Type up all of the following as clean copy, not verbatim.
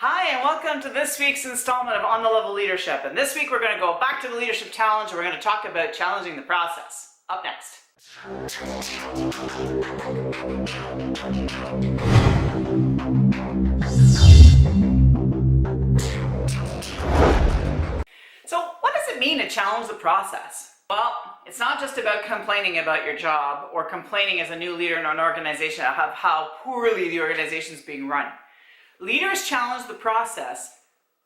Hi, and welcome to this week's installment of On the Level Leadership. And this week we're going to go back to the Leadership Challenge and we're going to talk about challenging the process. Up next. So what does it mean to challenge the process? Well, it's not just about complaining about your job or complaining as a new leader in an organization of how poorly the organization is being run. Leaders challenge the process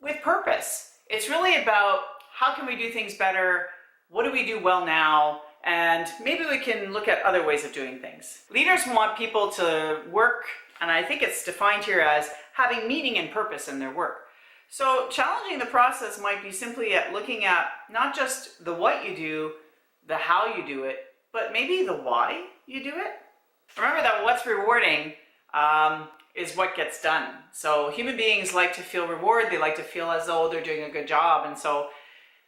with purpose. It's really about how can we do things better, what do we do well now, and maybe we can look at other ways of doing things. Leaders want people to work, and I think it's defined here as having meaning and purpose in their work. So challenging the process might be simply at looking at not just the what you do, the how you do it, but maybe the why you do it. Remember that what's rewarding is what gets done. So human beings like to feel reward. They like to feel as though they're doing a good job. And so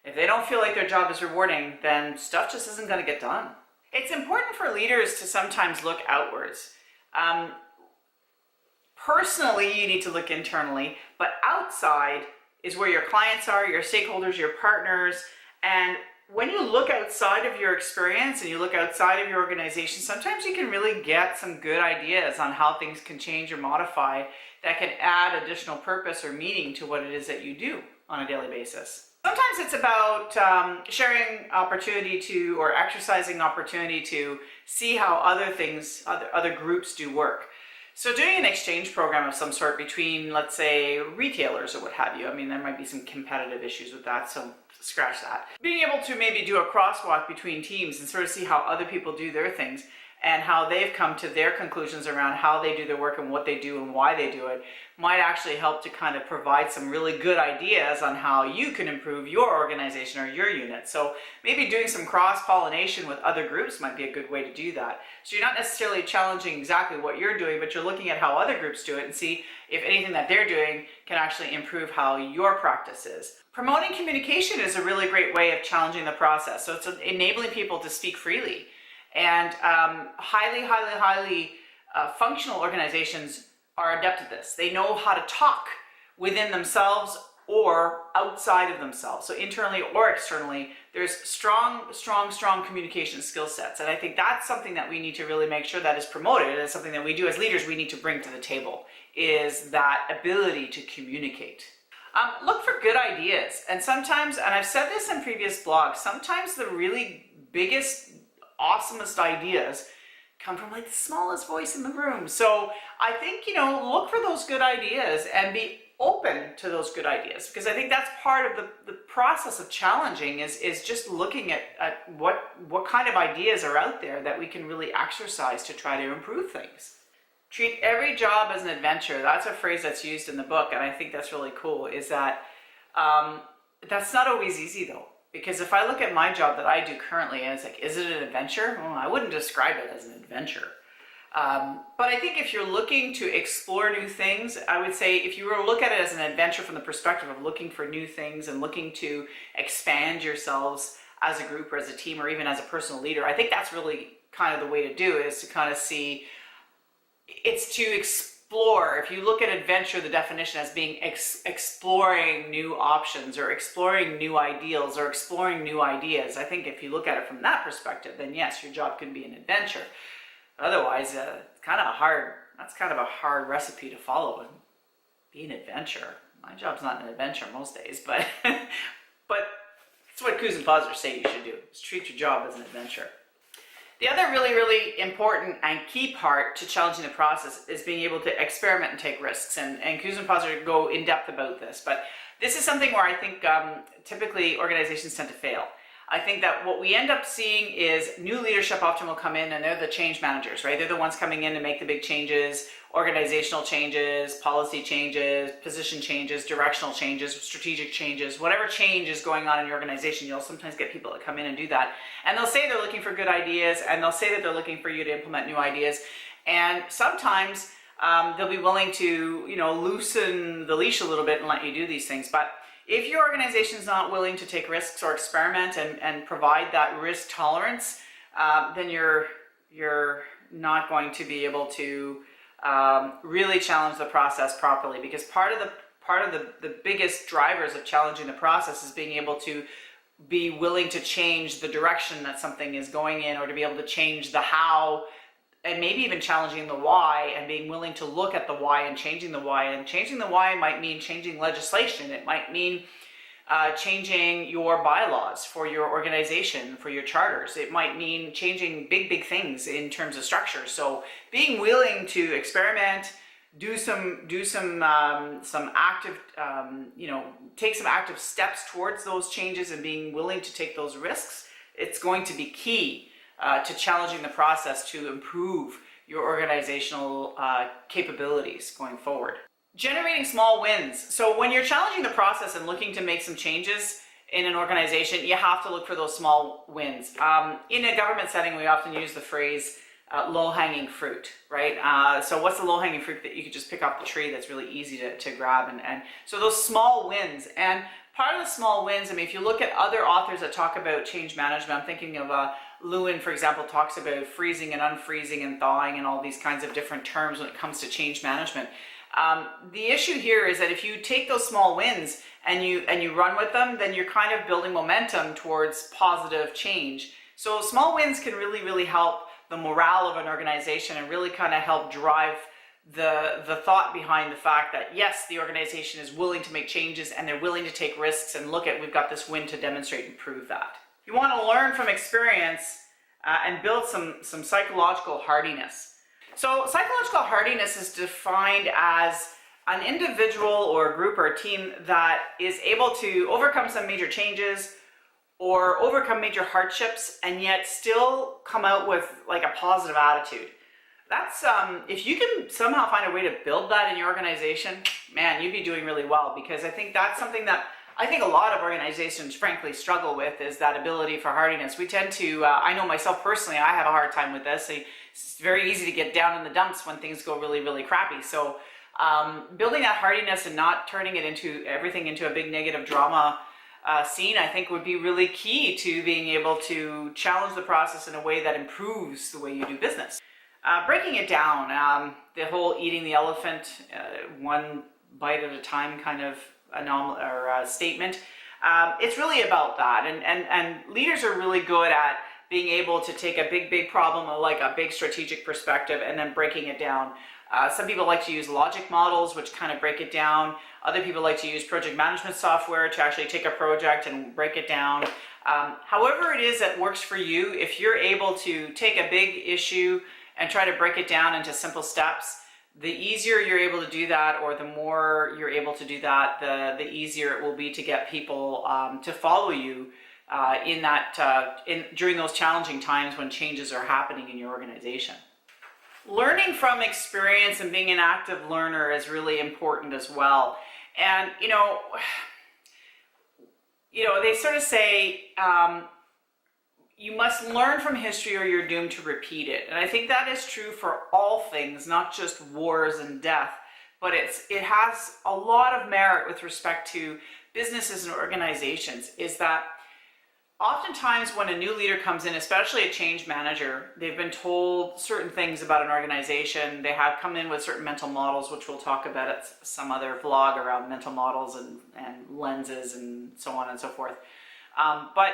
if they don't feel like their job is rewarding, then stuff just isn't going to get done. It's important for leaders to sometimes look outwards. Personally, you need to look internally, but outside is where your clients are, your stakeholders, your partners. And when you look outside of your experience and you look outside of your organization, sometimes you can really get some good ideas on how things can change or modify that can add additional purpose or meaning to what it is that you do on a daily basis. Sometimes it's about sharing opportunity to or exercising opportunity to see how other groups do work. So doing an exchange program of some sort between, let's say, retailers or what have you. I mean, there might be some competitive issues with that, so scratch that. Being able to maybe do a crosswalk between teams and sort of see how other people do their things and how they've come to their conclusions around how they do their work and what they do and why they do it might actually help to kind of provide some really good ideas on how you can improve your organization or your unit. So maybe doing some cross-pollination with other groups might be a good way to do that. So you're not necessarily challenging exactly what you're doing, but you're looking at how other groups do it and see if anything that they're doing can actually improve how your practice is. Promoting communication is a really great way of challenging the process. So it's enabling people to speak freely. And highly functional organizations are adept at this. They know how to talk within themselves or outside of themselves. So internally or externally, there's strong communication skill sets. And I think that's something that we need to really make sure that is promoted. It's something that we do as leaders, we need to bring to the table, is that ability to communicate. Look for good ideas. And sometimes, and I've said this in previous blogs, sometimes the really biggest, awesomest ideas come from like the smallest voice in the room. So I think, look for those good ideas and be open to those good ideas, because I think that's part of the process of challenging is just looking at what kind of ideas are out there that we can really exercise to try to improve things. Treat every job as an adventure. That's a phrase that's used in the book, and I think that's really cool, is that that's not always easy though. Because if I look at my job that I do currently, and it's like, is it an adventure? Well, I wouldn't describe it as an adventure. But I think if you're looking to explore new things, I would say if you were to look at it as an adventure from the perspective of looking for new things and looking to expand yourselves as a group or as a team or even as a personal leader, I think that's really kind of the way to do it, is to kind of see, it's to explore. If you look at adventure, the definition as being exploring new options or exploring new ideals or exploring new ideas. I think if you look at it from that perspective, then yes, your job can be an adventure. Otherwise, it's kind of a hard recipe to follow and be an adventure. My job's not an adventure most days, but it's what Kouzes and Posner say you should do, is treat your job as an adventure. The other really important and key part to challenging the process is being able to experiment and take risks. And Kouzes and Posner go in depth about this, but this is something where I think typically organizations tend to fail. I think that what we end up seeing is new leadership often will come in and they're the change managers, right? They're the ones coming in to make the big changes, organizational changes, policy changes, position changes, directional changes, strategic changes, whatever change is going on in your organization. You'll sometimes get people that come in and do that. And they'll say they're looking for good ideas, and they'll say that they're looking for you to implement new ideas. And sometimes they'll be willing to, loosen the leash a little bit and let you do these things. But if your organization is not willing to take risks or experiment and provide that risk tolerance, then you're not going to be able to really challenge the process properly, because part of part of the biggest drivers of challenging the process is being able to be willing to change the direction that something is going in, or to be able to change the how, and maybe even challenging the why, and being willing to look at the why and changing the why. And changing the why might mean changing legislation. It might mean changing your bylaws for your organization, for your charters. It might mean changing big things in terms of structure. So being willing to experiment, do some active, take some active steps towards those changes, and being willing to take those risks, it's going to be key to challenging the process to improve your organizational capabilities going forward. Generating small wins. So when you're challenging the process and looking to make some changes in an organization, you have to look for those small wins. In a government setting, we often use the phrase low-hanging fruit, right? So what's the low-hanging fruit that you could just pick off the tree that's really easy to grab? And so those small wins. And part of the small wins, I mean, if you look at other authors that talk about change management, I'm thinking of Lewin, for example, talks about freezing and unfreezing and thawing and all these kinds of different terms when it comes to change management. The issue here is that if you take those small wins and you run with them, then you're kind of building momentum towards positive change. So small wins can really help the morale of an organization, and really kind of help drive the thought behind the fact that yes, the organization is willing to make changes and they're willing to take risks, and look at, we've got this win to demonstrate and prove that. You want to learn from experience and build some psychological hardiness. So psychological hardiness is defined as an individual or a group or a team that is able to overcome some major changes or overcome major hardships, and yet still come out with like a positive attitude. That's, if you can somehow find a way to build that in your organization, man, you'd be doing really well, because I think that's something that I think a lot of organizations frankly struggle with, is that ability for hardiness. We tend to, I know myself personally, I have a hard time with this. It's very easy to get down in the dumps when things go really crappy. So building that hardiness and not turning it into everything into a big negative drama scene, I think would be really key to being able to challenge the process in a way that improves the way you do business. Breaking it down, the whole eating the elephant one bite at a time kind of statement, it's really about that. And leaders are really good at being able to take a big problem, like a big strategic perspective, and then breaking it down. Some people like to use logic models, which kind of break it down. Other people like to use project management software to actually take a project and break it down. However it is that works for you, if you're able to take a big issue and try to break it down into simple steps, the easier you're able to do that, or the more you're able to do that, the easier it will be to get people to follow you during those challenging times when changes are happening in your organization. Learning from experience and being an active learner is really important as well. And they sort of say you must learn from history or you're doomed to repeat it. And I think that is true for all things, not just wars and death, but it has a lot of merit with respect to businesses and organizations, is that oftentimes when a new leader comes in, especially a change manager, they've been told certain things about an organization. They have come in with certain mental models, which we'll talk about at some other vlog around mental models and lenses and so on and so forth. But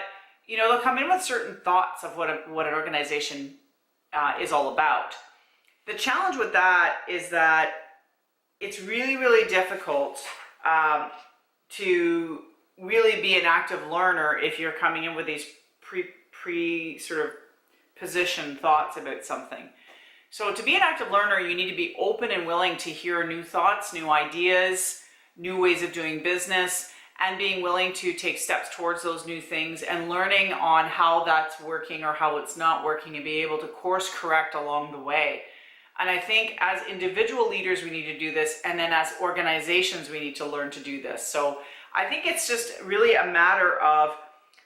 they'll come in with certain thoughts of what an organization is all about. The challenge with that is that it's really difficult to really be an active learner if you're coming in with these pre sort of positioned thoughts about something. So to be an active learner, you need to be open and willing to hear new thoughts, new ideas, new ways of doing business, and being willing to take steps towards those new things and learning on how that's working or how it's not working, and be able to course correct along the way. And I think as individual leaders, we need to do this, and then as organizations, we need to learn to do this. So I think it's just really a matter of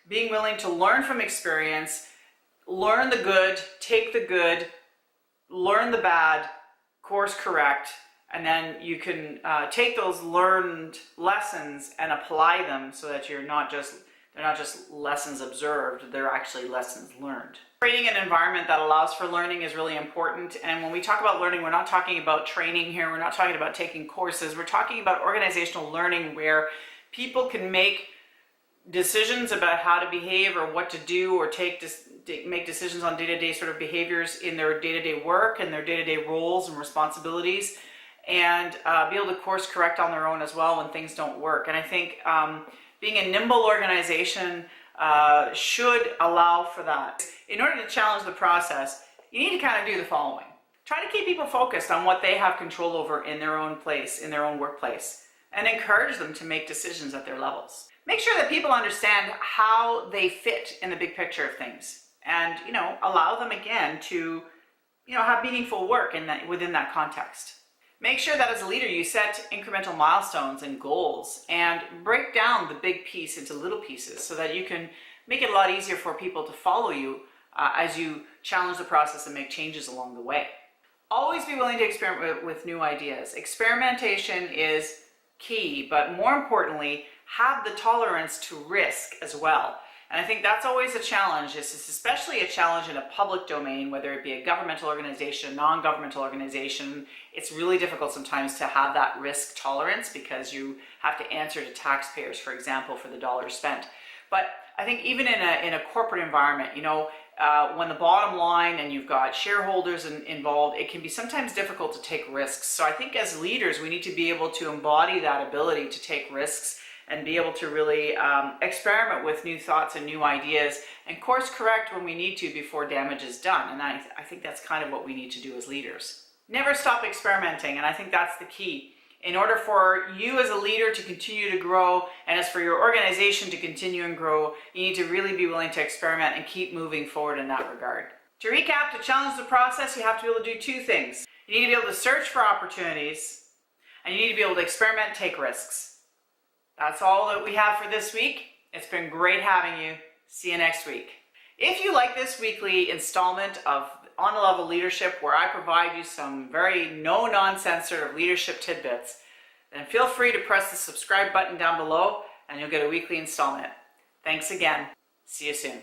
being willing to learn from experience, learn the good, take the good, learn the bad, course correct, and then you can take those learned lessons and apply them so that they're They're not just lessons observed, they're actually lessons learned. Creating an environment that allows for learning is really important. And when we talk about learning, we're not talking about training here. We're not talking about taking courses. We're talking about organizational learning where people can make decisions about how to behave or what to do, or make decisions on day-to-day sort of behaviors in their day-to-day work and their day-to-day roles and responsibilities, and be able to course correct on their own as well when things don't work. And I think being a nimble organization should allow for that. In order to challenge the process, you need to kind of do the following. Try to keep people focused on what they have control over in their own place, in their own workplace, and encourage them to make decisions at their levels. Make sure that people understand how they fit in the big picture of things, and allow them again to have meaningful work within that context. Make sure that as a leader you set incremental milestones and goals and break down the big piece into little pieces so that you can make it a lot easier for people to follow you as you challenge the process and make changes along the way. Always be willing to experiment with new ideas. Experimentation is key, but more importantly, have the tolerance to risk as well. And I think that's always a challenge. It's especially a challenge in a public domain, whether it be a governmental organization, a non-governmental organization. It's really difficult sometimes to have that risk tolerance because you have to answer to taxpayers, for example, for the dollars spent. But I think even in a corporate environment, when the bottom line and you've got shareholders involved, it can be sometimes difficult to take risks. So I think as leaders, we need to be able to embody that ability to take risks and be able to really experiment with new thoughts and new ideas and course correct when we need to before damage is done. And I think that's kind of what we need to do as leaders. Never stop experimenting, and I think that's the key. In order for you as a leader to continue to grow, and as for your organization to continue and grow, you need to really be willing to experiment and keep moving forward in that regard. To recap, to challenge the process, you have to be able to do two things. You need to be able to search for opportunities, and you need to be able to experiment and take risks. That's all that we have for this week. It's been great having you. See you next week. If you like this weekly installment of On a Level Leadership, where I provide you some very no-nonsense sort of leadership tidbits, then feel free to press the subscribe button down below and you'll get a weekly installment. Thanks again. See you soon.